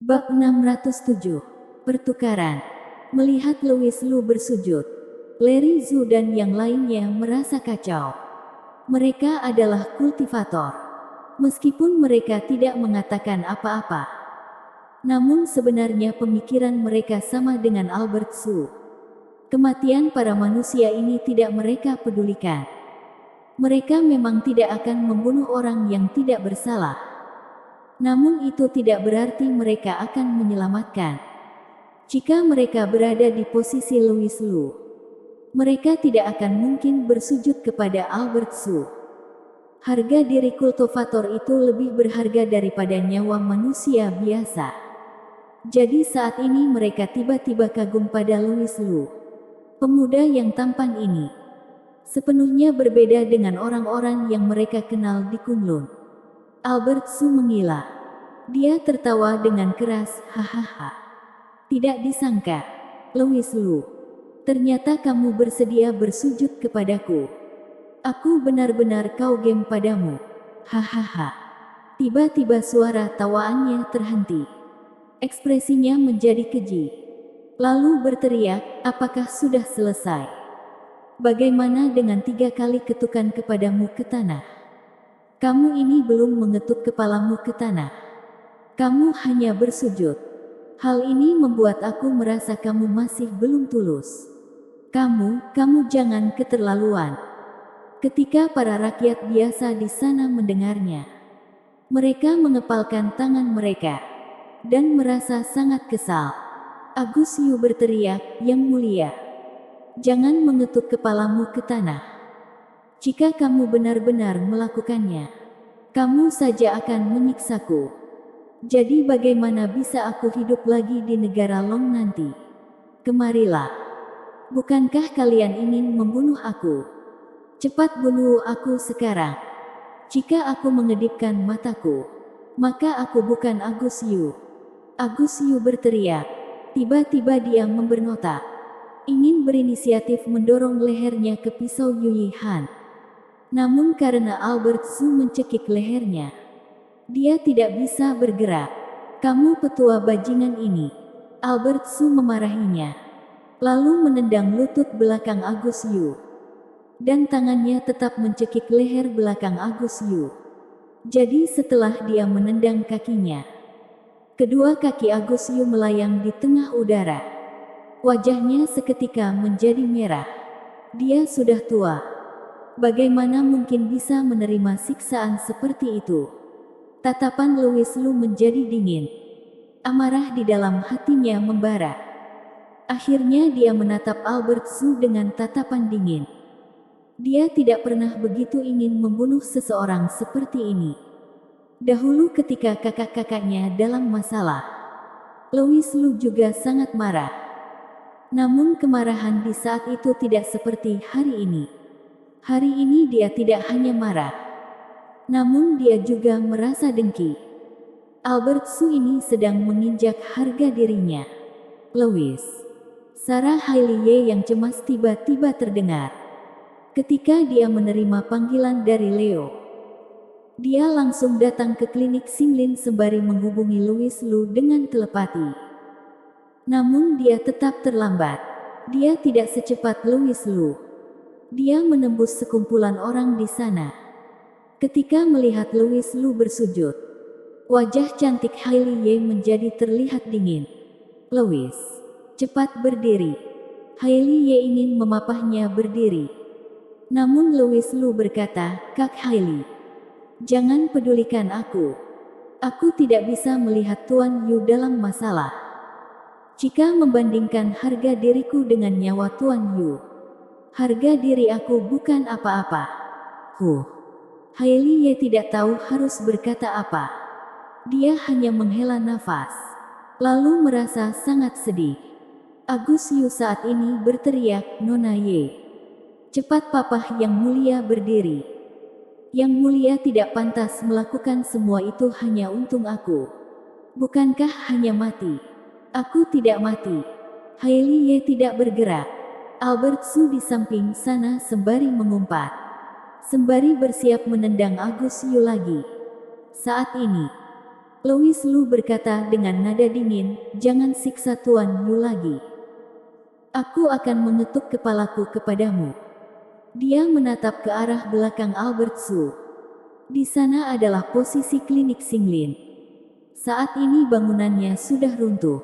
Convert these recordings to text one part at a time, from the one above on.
Bab 607. Pertukaran. Melihat Louis Lu bersujud, Larry Zhu dan yang lainnya merasa kacau. Mereka adalah kultivator. Meskipun mereka tidak mengatakan apa-apa, namun sebenarnya pemikiran mereka sama dengan Albert Zhu. Kematian para manusia ini tidak mereka pedulikan. Mereka memang tidak akan membunuh orang yang tidak bersalah. Namun itu tidak berarti mereka akan menyelamatkan. Jika mereka berada di posisi Louis Lu, mereka tidak akan mungkin bersujud kepada Albert Zhu. Harga diri kultivator itu lebih berharga daripada nyawa manusia biasa. Jadi saat ini mereka tiba-tiba kagum pada Louis Lu. Pemuda yang tampan ini sepenuhnya berbeda dengan orang-orang yang mereka kenal di Kunlun. Albert Zhu mengira. Dia tertawa dengan keras, hahaha. Tidak disangka, Louis Lu. Ternyata kamu bersedia bersujud kepadaku. Aku benar-benar kaugem padamu. Hahaha. Tiba-tiba suara tawaannya terhenti. Ekspresinya menjadi keji. Lalu berteriak, apakah sudah selesai? Bagaimana dengan 3 kali ketukan kepadamu ke tanah? Kamu ini belum mengetuk kepalamu ke tanah. Kamu hanya bersujud. Hal ini membuat aku merasa kamu masih belum tulus. Kamu jangan keterlaluan. Ketika para rakyat biasa di sana mendengarnya, mereka mengepalkan tangan mereka dan merasa sangat kesal. Agus Yu berteriak, Yang Mulia, jangan mengetuk kepalamu ke tanah. Jika kamu benar-benar melakukannya, kamu saja akan menyiksaku. Jadi bagaimana bisa aku hidup lagi di negara Long nanti? Kemarilah. Bukankah kalian ingin membunuh aku? Cepat bunuh aku sekarang. Jika aku mengedipkan mataku, maka aku bukan Agus Yu. Agus Yu berteriak. Tiba-tiba dia memberontak. Ingin berinisiatif mendorong lehernya ke pisau Yu Han. Namun karena Albert Zhu mencekik lehernya, dia tidak bisa bergerak. Kamu petua bajingan ini. Albert Zhu memarahinya. Lalu menendang lutut belakang Agus Yu. Dan tangannya tetap mencekik leher belakang Agus Yu. Jadi setelah dia menendang kakinya, kedua kaki Agus Yu melayang di tengah udara. Wajahnya seketika menjadi merah. Dia sudah tua. Bagaimana mungkin bisa menerima siksaan seperti itu? Tatapan Louis Lu menjadi dingin. Amarah di dalam hatinya membara. Akhirnya dia menatap Albert Zhu dengan tatapan dingin. Dia tidak pernah begitu ingin membunuh seseorang seperti ini. Dahulu ketika kakak-kakaknya dalam masalah, Louis Lu juga sangat marah. Namun kemarahan di saat itu tidak seperti hari ini. Hari ini dia tidak hanya marah, namun dia juga merasa dengki. Albert Zhu ini sedang menginjak harga dirinya. Louis. Sarah Hailey yang cemas tiba-tiba terdengar. Ketika dia menerima panggilan dari Leo, dia langsung datang ke klinik Xinglin sembari menghubungi Louis Lu dengan telepati. Namun dia tetap terlambat. Dia tidak secepat Louis Lu. Dia menembus sekumpulan orang di sana. Ketika melihat Louis Lu bersujud, wajah cantik Hailey menjadi terlihat dingin. Louis, cepat berdiri. Hailey ingin memapahnya berdiri. Namun Louis Lu berkata, Kak Hailey, jangan pedulikan aku. Aku tidak bisa melihat Tuan Yu dalam masalah. Jika membandingkan harga diriku dengan nyawa Tuan Yu, harga diri aku bukan apa-apa. Hailey tidak tahu harus berkata apa. Dia hanya menghela nafas, lalu merasa sangat sedih. Agus Yu saat ini berteriak, Nona Ye. Cepat Papa Yang Mulia berdiri. Yang Mulia tidak pantas melakukan semua itu hanya untung aku. Bukankah hanya mati? Aku tidak mati. Hailey tidak bergerak. Albert Zhu di samping sana sembari mengumpat. Sembari bersiap menendang Agus Yu lagi. Saat ini, Louis Lu berkata dengan nada dingin, jangan siksa Tuan Yu lagi. Aku akan mengetuk kepalaku kepadamu. Dia menatap ke arah belakang Albert Su. Di sana adalah posisi klinik Xinglin. Saat ini bangunannya sudah runtuh.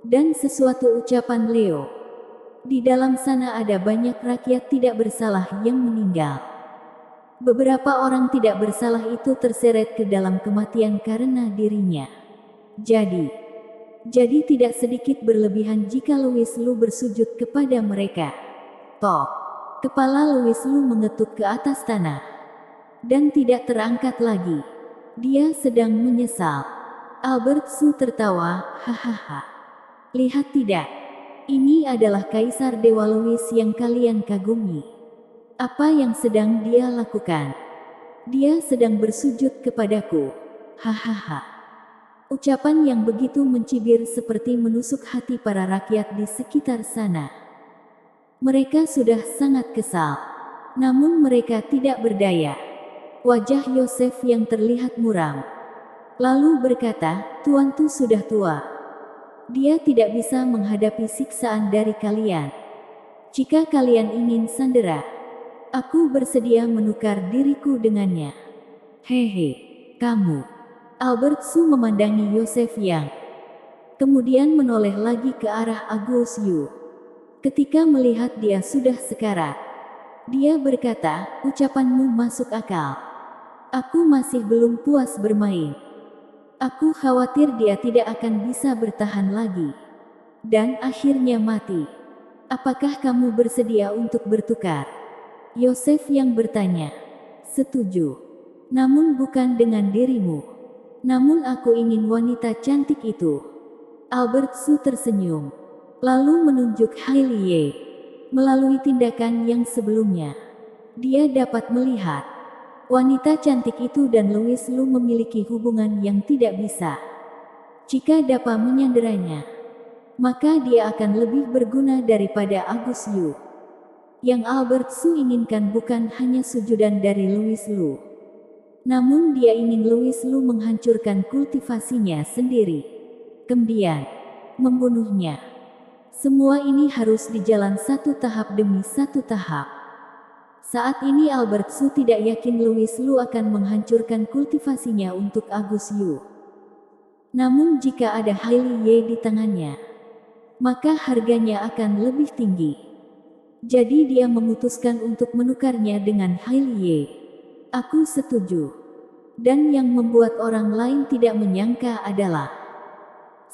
Dan sesuatu ucapan Leo. Di dalam sana ada banyak rakyat tidak bersalah yang meninggal. Beberapa orang tidak bersalah itu terseret ke dalam kematian karena dirinya. Jadi tidak sedikit berlebihan jika Louis Lu bersujud kepada mereka. Tok. Kepala Louis Lu mengetuk ke atas tanah. Dan tidak terangkat lagi. Dia sedang menyesal. Albert Su tertawa, hahaha. Lihat tidak? Ini adalah Kaisar Dewa Louis yang kalian kagumi. Apa yang sedang dia lakukan? Dia sedang bersujud kepadaku. Hahaha. Ucapan yang begitu mencibir seperti menusuk hati para rakyat di sekitar sana. Mereka sudah sangat kesal. Namun mereka tidak berdaya. Wajah Yosef yang terlihat muram. Lalu berkata, Tuan Tu sudah tua. Dia tidak bisa menghadapi siksaan dari kalian. Jika kalian ingin sandera, aku bersedia menukar diriku dengannya. Hehe, kamu. Albert Su memandangi Yosef Yang. Kemudian menoleh lagi ke arah Agus Yu. Ketika melihat dia sudah sekarat, dia berkata, ucapanmu masuk akal. Aku masih belum puas bermain. Aku khawatir dia tidak akan bisa bertahan lagi. Dan akhirnya mati. Apakah kamu bersedia untuk bertukar? Yosef yang bertanya. Setuju. Namun bukan dengan dirimu. Namun aku ingin wanita cantik itu. Albert Su tersenyum. Lalu menunjuk Hailey Ye. Melalui tindakan yang sebelumnya, dia dapat melihat wanita cantik itu dan Louis Lu memiliki hubungan yang tidak bisa. Jika dapat menyanderanya, maka dia akan lebih berguna daripada Agus Yu. Yang Albert Su inginkan bukan hanya sujudan dari Louis Lu. Namun dia ingin Louis Lu menghancurkan kultivasinya sendiri. Kemudian, membunuhnya. Semua ini harus dijalan satu tahap demi satu tahap. Saat ini Albert Su tidak yakin Louis Lu akan menghancurkan kultivasinya untuk Agus Yu. Namun jika ada Hailey Ye di tangannya, maka harganya akan lebih tinggi. Jadi dia memutuskan untuk menukarnya dengan Hailey Ye. Aku setuju. Dan yang membuat orang lain tidak menyangka adalah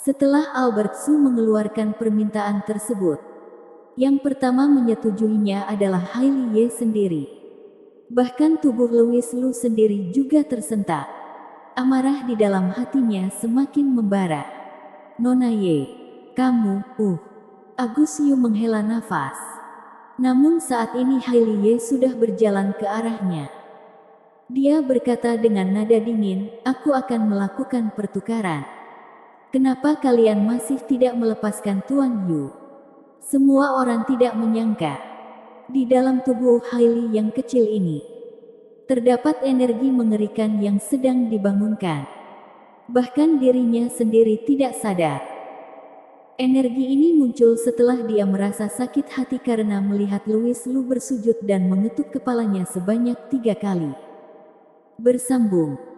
setelah Albert Su mengeluarkan permintaan tersebut, yang pertama menyetujuinya adalah Hailey Ye sendiri. Bahkan tubuh Louis Lu sendiri juga tersentak. Amarah di dalam hatinya semakin membara. Nona Ye, kamu, Agus Yu menghela nafas. Namun saat ini Hailey Ye sudah berjalan ke arahnya. Dia berkata dengan nada dingin, aku akan melakukan pertukaran. Kenapa kalian masih tidak melepaskan Tuan Yu? Semua orang tidak menyangka. Di dalam tubuh Hailey yang kecil ini, terdapat energi mengerikan yang sedang dibangunkan. Bahkan dirinya sendiri tidak sadar. Energi ini muncul setelah dia merasa sakit hati karena melihat Louis Lu bersujud dan mengetuk kepalanya sebanyak 3 kali. Bersambung.